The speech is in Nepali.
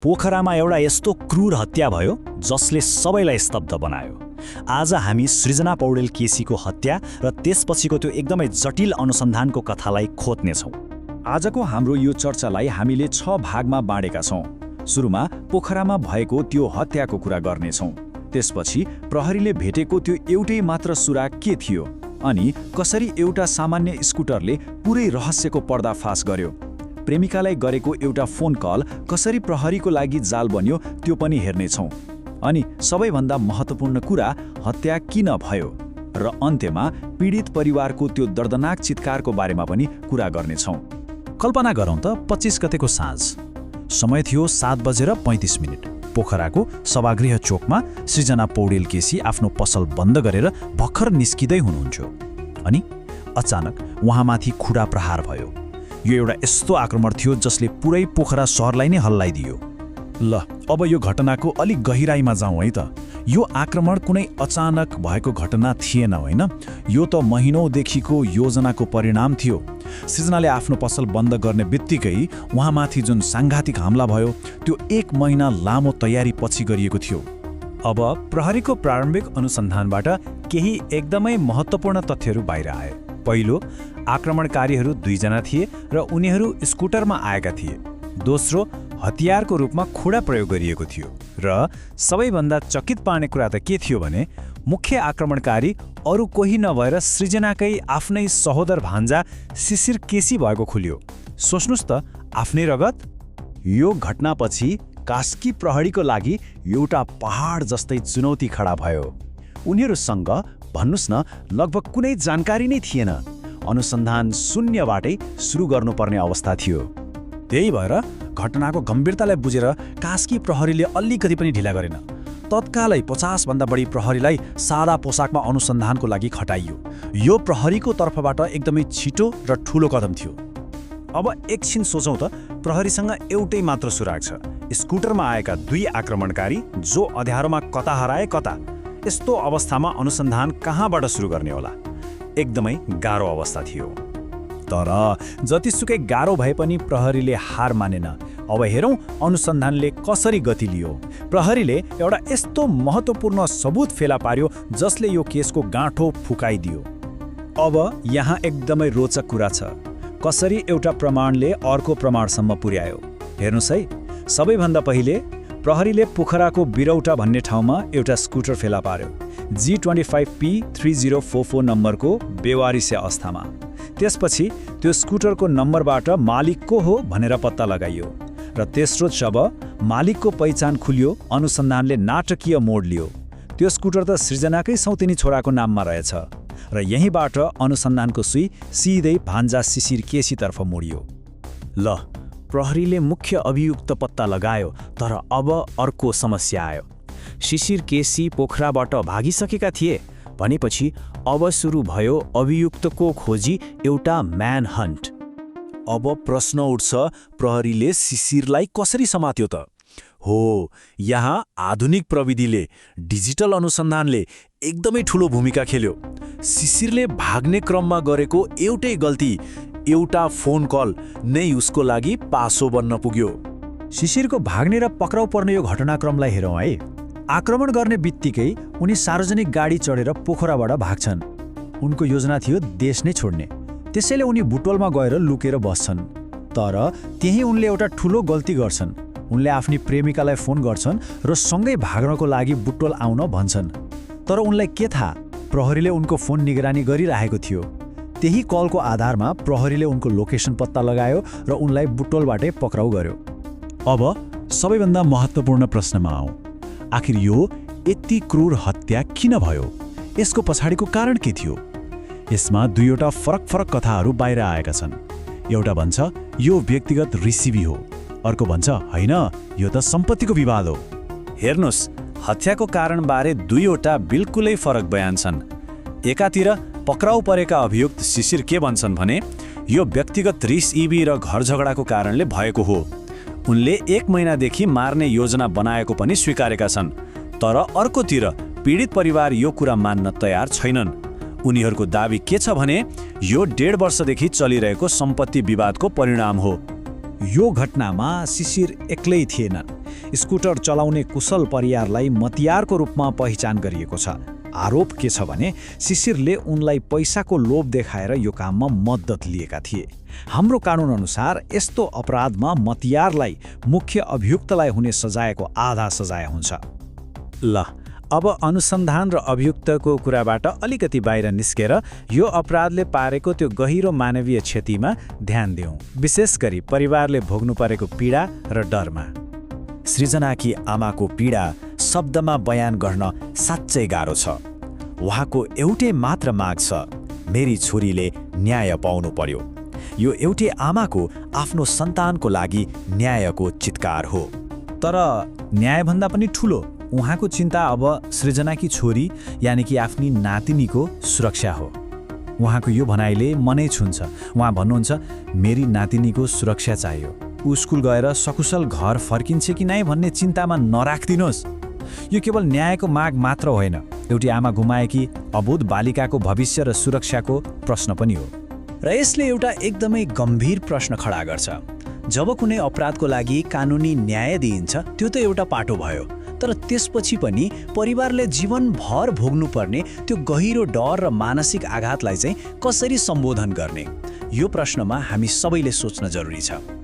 पोखरामा एउटा यस्तो क्रूर हत्या भयो जसले सबैलाई स्तब्ध बनायो। आज हामी सृजना पौडेल केसीको हत्या र त्यसपछिको त्यो एकदमै जटिल अनुसन्धानको कथालाई खोज्नेछौँ। आजको हाम्रो यो चर्चालाई हामीले 6 भागमा बाँडेका छौँ। सुरुमा पोखरामा भएको त्यो हत्याको कुरा गर्नेछौँ। त्यसपछि प्रहरीले भेटेको त्यो एउटै मात्र सुराग के थियो अनि कसरी एउटा सामान्य स्कुटरले पुरै रहस्यको पर्दाफास गर्यो। प्रेमिकालाई गरेको एउटा फोन कल कसरी प्रहरीको लागि जाल बन्यो त्यो पनि हेर्नेछौँ। अनि सबैभन्दा महत्त्वपूर्ण कुरा, हत्या किन भयो र अन्त्यमा पीडित परिवारको त्यो दर्दनाक चित्कारको बारेमा पनि कुरा गर्नेछौँ। कल्पना गरौँ त 25 गतेको साँझ। समय थियो 7:35। पोखराको सभागृह चोकमा सृजना पौडेल केसी आफ्नो पसल बन्द गरेर भर्खर निस्किँदै हुनुहुन्थ्यो। अनि अचानक उहाँमाथि खुडा प्रहार भयो। यो एउटा यस्तो आक्रमण थियो जसले पुरै पोखरा सहरलाई नै हल्लाइदियो। ल, अब यो घटनाको अलिक गहिराईमा जाउँ है त। यो आक्रमण कुनै अचानक भएको घटना थिएन, होइन? यो त महिनौँदेखिको योजनाको परिणाम थियो। सृजनाले आफ्नो पसल बन्द गर्ने बित्तिकै उहाँमाथि जुन साङ्घातिक हमला भयो त्यो 1 महिना लामो तयारी पछि गरिएको थियो। अब प्रहरीको प्रारम्भिक अनुसन्धानबाट केही एकदमै महत्त्वपूर्ण तथ्यहरू बाहिर आए। पहिलो, आक्रमणकारीहरू 2 जना थिए र उनीहरू स्कुटरमा आएका थिए। दोस्रो, हतियारको रूपमा खुडा प्रयोग गरिएको थियो। र सबैभन्दा चकित पार्ने कुरा त के थियो भने मुख्य आक्रमणकारी अरू कोही नभएर सृजनाकै आफ्नै सहोदर भान्जा शिशिर केसी भएको खुल्यो। सोच्नुस् त, आफ्नै रगत। यो घटनापछि कास्की प्रहरीको लागि एउटा पहाड जस्तै चुनौती खडा भयो। उनीहरूसँग भन्नुस् न लगभग कुनै जानकारी नै थिएन। अनुसन्धान शून्यबाटै सुरु गर्नुपर्ने अवस्था थियो। त्यही भएर घटनाको गम्भीरतालाई बुझेर कास्की प्रहरीले अलिकति पनि ढिला गरेन। तत्कालै 50 भन्दा बढी प्रहरीलाई सादा पोसाकमा अनुसन्धानको लागि खटाइयो। यो प्रहरीको तर्फबाट एकदमै छिटो र ठूलो कदम थियो। अब एकछिन सोचौँ त, प्रहरीसँग एउटै मात्र सुराग छ, स्कुटरमा आएका 2 आक्रमणकारी जो अँध्यारोमा कता हराए कता। यस्तो अवस्थामा अनुसन्धान कहाँबाट सुरु गर्ने होला? एकदमै गाह्रो अवस्था थियो। तर जतिसुकै गाह्रो भए पनि प्रहरीले हार मानेन। अब हेरौँ अनुसन्धानले कसरी गति लियो। प्रहरीले एउटा यस्तो महत्त्वपूर्ण सबुत फेला पार्यो जसले यो केसको गाँठो फुकाइदियो। अब यहाँ एकदमै रोचक कुरा छ, कसरी एउटा प्रमाणले अर्को प्रमाणसम्म पुर्यायो। हेर्नुस् है, सबैभन्दा पहिले प्रहरीले पोखराको बिरौटा भन्ने ठाउँमा एउटा स्कुटर फेला पार्यो, G25P 3044 नम्बरको बेवारिसे अवस्थामा। त्यसपछि त्यो स्कुटरको नम्बरबाट मालिक को हो भनेर पत्ता लगाइयो र तेस्रो जब मालिकको पहिचान खुल्यो, अनुसन्धानले नाटकीय मोड लियो। त्यो स्कुटर त सृजनाकै सौतेनी छोराको नाममा रहेछ र यहीँबाट अनुसन्धानको सुई सिधै भान्जा शिशिर केसीतर्फ मोडियो। ल, प्रहरीले मुख्य अभियुक्त पत्ता लगायो, तर अब अर्को समस्या आयो। शिशिर केसी पोखराबाट भागिसकेका थिए भनेपछि अब सुरु भयो अभियुक्तको खोजी, एउटा म्यान हन्ट। अब प्रश्न उठ्छ, प्रहरीले शिशिरलाई कसरी समात्यो त? हो, यहाँ आधुनिक प्रविधिले, डिजिटल अनुसन्धानले एकदमै ठूलो भूमिका खेल्यो। शिशिरले भाग्ने क्रममा गरेको एउटै गल्ती, एउटा फोन कल नै उसको लागि पासो बन्न पुग्यो। शिशिरको भाग्ने र पक्राउ पर्ने यो घटनाक्रमलाई हेरौँ है। आक्रमण गर्ने बित्तिकै उनी सार्वजनिक गाडी चढेर पोखराबाट भाग्छन्। उनको योजना थियो देश नै छोड्ने। त्यसैले उनी बुटवलमा गएर लुकेर बस्छन्। तर त्यही उनले एउटा ठूलो गल्ती गर्छन्। उनले आफ्नी प्रेमिकालाई फोन गर्छन् र सँगै भाग्नको लागि बुटवल आउन भन्छन्। तर उनलाई के थाहा, प्रहरीले उनको फोन निगरानी गरिरहेको थियो। त्यही कलको आधारमा प्रहरीले उनको लोकेसन पत्ता लगायो र उनलाई बुटवलबाटै पक्राउ गर्यो। अब सबैभन्दा महत्त्वपूर्ण प्रश्नमा आउँ। आखिर यो यति क्रूर हत्या किन भयो? यसको पछाडिको कारण के थियो? यसमा 2वटा फरक कथाहरू बाहिर आएका छन्। एउटा भन्छ यो व्यक्तिगत रिसिभी हो, अर्को भन्छ होइन, यो त सम्पत्तिको विवाद हो। हेर्नुस्, हत्याको कारणबारे 2वटा बिल्कुलै फरक बयान छन्। एकातिर पक्राउ परेका अभियुक्त शिशिर के भन्छन् भने यो व्यक्तिगत रिसिभी र घर झगडाको कारणले भएको हो। उनले 1 महिनादेखि मार्ने योजना बनाएको पनि स्वीकारेका छन्। तर अर्कोतिर पीडित परिवार यो कुरा मान्न तयार छैनन्। उनीहरूको दाबी के छ भने यो 1.5 वर्षदेखि चलिरहेको सम्पत्ति विवादको परिणाम हो। यो घटनामा शिशिर एक्लै थिएनन्। स्कुटर चलाउने कुशल परियारलाई मतियारको रूपमा पहिचान गरिएको छ। आरोप के छ भने शिशिरले उनलाई पैसाको लोभ देखाएर यो काममा मद्दत लिएका थिए। हाम्रो कानुन अनुसार यस्तो अपराधमा मतियारलाई मुख्य अभियुक्तलाई हुने सजायको आधा सजाय हुन्छ। ल, अब अनुसन्धान र अभियुक्तको कुराबाट अलिकति बाहिर निस्केर यो अपराधले पारेको त्यो गहिरो मानवीय क्षतिमा ध्यान दिउँ, विशेष गरी परिवारले भोग्नु परेको पीडा र डरमा। सृजनाकी आमाको पीडा शब्दमा बयान गर्न साँच्चै गाह्रो छ। उहाँको एउटै मात्र माग छ, मेरी छोरीले न्याय पाउनु पर्यो। यो एउटै आमाको आफ्नो सन्तानको लागि न्यायको चित्कार हो। तर न्यायभन्दा पनि ठुलो उहाँको चिन्ता अब सृजनाकी छोरी यानि कि आफ्नी नातिनीको सुरक्षा हो। उहाँको यो भनाइले मनै छुन्छ। उहाँ भन्नुहुन्छ, मेरी नातिनीको सुरक्षा चाहियो। ऊ स्कुल गएर सकुशल घर फर्किन्छ कि नै भन्ने चिन्तामा नराख्दिनुहोस्। यो केवल न्यायको माग मात्र होइन, एउटी आमा गुमाएकी अबोध बालिकाको भविष्य र सुरक्षाको प्रश्न पनि हो। र यसले एउटा एकदमै गम्भीर प्रश्न खडा गर्छ। जब कुनै अपराधको लागि कानुनी न्याय दिइन्छ त्यो त एउटा पाटो भयो, तर त्यसपछि पनि परिवारले जीवनभर भोग्नुपर्ने त्यो गहिरो डर र मानसिक आघातलाई चाहिँ कसरी सम्बोधन गर्ने, यो प्रश्नमा हामी सबैले सोच्न जरुरी छ।